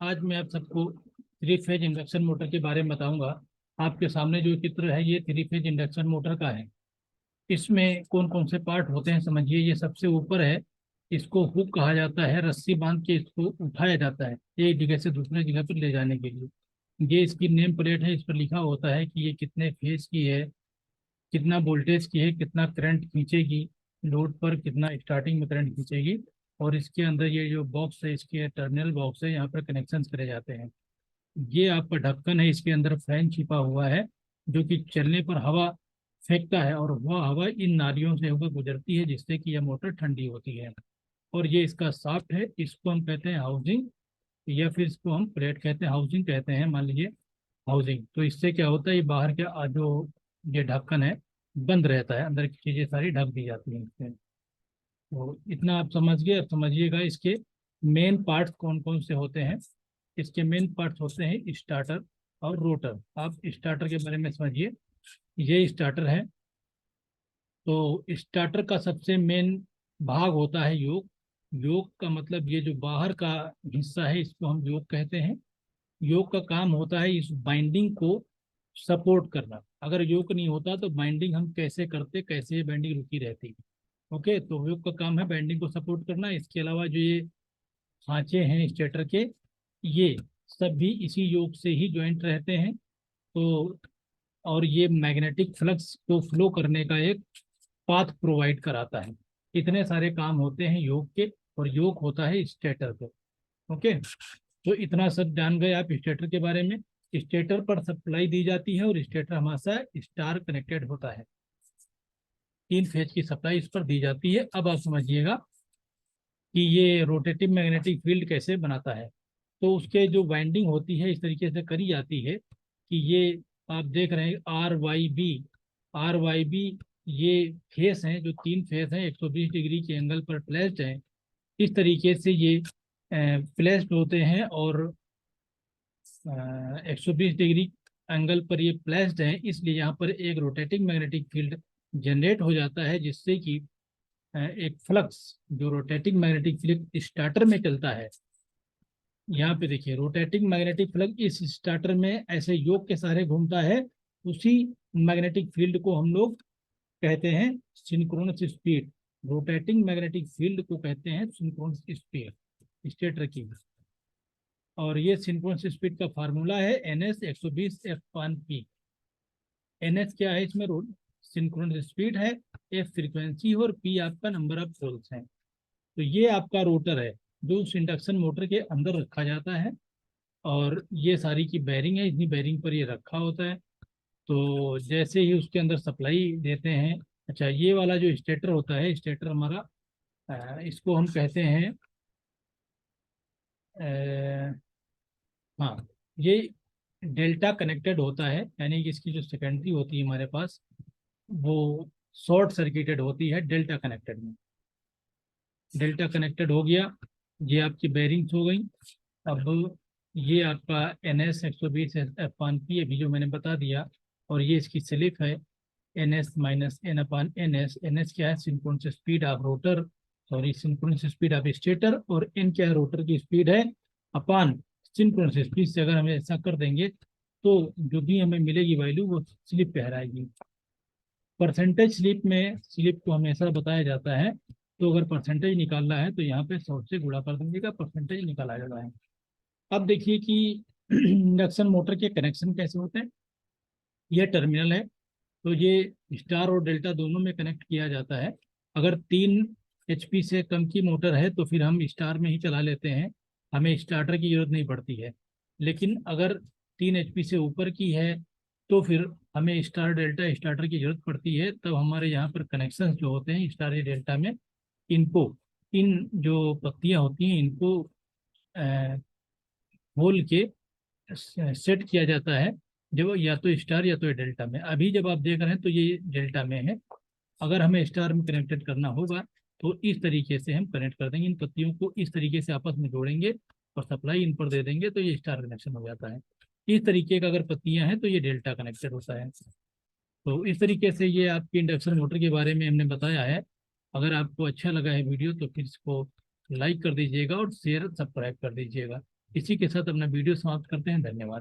आज मैं आप सबको थ्री फेज इंडक्शन मोटर के बारे में बताऊंगा। आपके सामने जो चित्र है ये थ्री फेज इंडक्शन मोटर का है। इसमें कौन कौन से पार्ट होते हैं समझिए। ये सबसे ऊपर है, इसको हुक कहा जाता है। रस्सी बांध के इसको उठाया जाता है एक जगह से दूसरे जगह पर ले जाने के लिए। ये इसकी नेम प्लेट है, इस पर लिखा होता है कि ये कितने फेज की है, कितना वोल्टेज की है, कितना करंट खींचेगी, लोड पर कितना स्टार्टिंग में करंट खींचेगी। और इसके अंदर ये जो बॉक्स है, इसके टर्मिनल बॉक्स है, यहाँ पर कनेक्शन करे जाते हैं। ये आपका ढक्कन है, इसके अंदर फैन छिपा हुआ है जो कि चलने पर हवा फेंकता है और वह हवा इन नालियों से होकर गुजरती है जिससे कि यह मोटर ठंडी होती है। और ये इसका शाफ्ट है, इसको हम कहते हैं हाउसिंग, या फिर इसको हम प्लेट कहते हैं, हाउसिंग कहते हैं। मान लीजिए हाउसिंग, तो इससे क्या होता है, ये बाहर के जो ये ढक्कन है बंद रहता है, अंदर की चीजें सारी ढक दी जाती हैं इससे। तो इतना आप समझ गए। अब समझिएगा इसके मेन पार्ट्स कौन कौन से होते हैं। इसके मेन पार्ट्स होते हैं स्टार्टर और रोटर। आप स्टार्टर के बारे में समझिए। ये स्टार्टर है, तो स्टार्टर का सबसे मेन भाग होता है योक। योक का मतलब ये जो बाहर का हिस्सा है इसको हम योक कहते हैं। योक का काम होता है इस बाइंडिंग को सपोर्ट करना। अगर योक नहीं होता तो बाइंडिंग हम कैसे करते, कैसे ये बाइंडिंग रुकी रहती। ओके, तो योक का काम है बाइंडिंग को सपोर्ट करना। इसके अलावा जो ये खांचे हैं स्टेटर के, ये सब भी इसी योक से ही ज्वाइंट रहते हैं। तो और ये मैग्नेटिक फ्लक्स को फ्लो करने का एक पाथ प्रोवाइड कराता है। इतने सारे काम होते हैं योग के, और योग होता है स्टेटर पे। ओके, तो इतना सब जान गए आप स्टेटर के बारे में। स्टेटर पर सप्लाई दी जाती है और स्टेटर हमेशा स्टार कनेक्टेड होता है। 3 फेज की सप्लाई इस पर दी जाती है। अब आप समझिएगा कि ये रोटेटिव मैग्नेटिक फील्ड कैसे बनाता है। तो उसके जो वाइंडिंग होती है इस तरीके से करी जाती है कि ये आप देख रहे हैं आर वाई बी ये फेस हैं, जो 3 फेस हैं 120 डिग्री के एंगल पर प्लेस्ड हैं। इस तरीके से ये प्लेस्ड होते हैं और 120 डिग्री एंगल पर ये प्लेस्ड हैं, इसलिए यहाँ पर एक रोटेटिंग मैग्नेटिक फील्ड जनरेट हो जाता है जिससे कि एक फ्लक्स, जो रोटेटिंग मैग्नेटिक फील्ड स्टार्टर में चलता है। यहाँ पे देखिए रोटेटिंग मैग्नेटिक फ्लक्स इस स्टार्टर में ऐसे योग के सहारे घूमता है। उसी मैग्नेटिक फील्ड को हम लोग कहते हैं synchronous speed. Rotating magnetic field को कहते हैं सिंक्रोनस स्पीड स्टेटर की। और ये सिंक्रोनस स्पीड का फार्मूला है NS 120 F/P। NS क्या है इसमें, सिंक्रोनस स्पीड है, F फ्रीक्वेंसी और P आपका नंबर ऑफ पोल्स है। तो ये आपका रोटर है जो उस इंडक्शन मोटर के अंदर रखा जाता है। और ये सारी की बैरिंग है, इतनी बैरिंग पर ये रखा होता है। तो जैसे ही उसके अंदर सप्लाई देते हैं, अच्छा ये वाला जो स्टेटर होता है, स्टेटर हमारा इसको हम कहते हैं हाँ, ये डेल्टा कनेक्टेड होता है, यानी कि इसकी जो सेकेंडरी होती है हमारे पास वो शॉर्ट सर्किटेड होती है डेल्टा कनेक्टेड में। डेल्टा कनेक्टेड हो गया, ये आपकी बेरिंग्स हो गई। अब ये आपका NS 120 F/P अभी जो मैंने बता दिया। और ये इसकी स्लिप है NS-N/NS। NS क्या है, synchronous speed of rotor, sorry synchronous speed of stator. और N क्या है, रोटर की स्पीड है अपान सिंक्रोनस स्पीड से। अगर हम ऐसा कर देंगे तो जो भी हमें मिलेगी वैल्यू वो स्लिप पे हराएगी। परसेंटेज स्लिप में स्लिप को हमेशा बताया जाता है। तो अगर परसेंटेज निकालना है तो यहाँ पे 100 से गुणा कर दीजिएगा, परसेंटेज निकाला जाता है। अब देखिए कि इंडक्शन मोटर के कनेक्शन कैसे होते हैं। ये टर्मिनल है, तो ये स्टार और डेल्टा दोनों में कनेक्ट किया जाता है। अगर 3 HP से कम की मोटर है तो फिर हम स्टार में ही चला लेते हैं, हमें स्टार्टर की जरूरत नहीं पड़ती है। लेकिन अगर 3 HP से ऊपर की है तो फिर हमें स्टार डेल्टा स्टार्टर की जरूरत पड़ती है। तब हमारे यहाँ पर कनेक्शन जो होते हैं स्टार या डेल्टा में, इनको, इन जो पत्तियाँ होती हैं इनको खोल के सेट किया जाता है, जब या तो स्टार या तो डेल्टा में। अभी जब आप देख रहे हैं तो ये डेल्टा में है। अगर हमें स्टार में कनेक्टेड करना होगा तो इस तरीके से हम कनेक्ट कर देंगे, इन पत्तियों को इस तरीके से आपस में जोड़ेंगे और सप्लाई इन पर दे देंगे तो ये स्टार कनेक्शन हो जाता है। इस तरीके का अगर पत्तियां हैं तो ये डेल्टा कनेक्टेड होता है। तो इस तरीके से ये आपकी इंडक्शन मोटर के बारे में हमने बताया है। अगर आपको अच्छा लगा है वीडियो तो फिर इसको लाइक कर दीजिएगा और शेयर सब्सक्राइब कर दीजिएगा। इसी के साथ अपना वीडियो समाप्त करते हैं। धन्यवाद।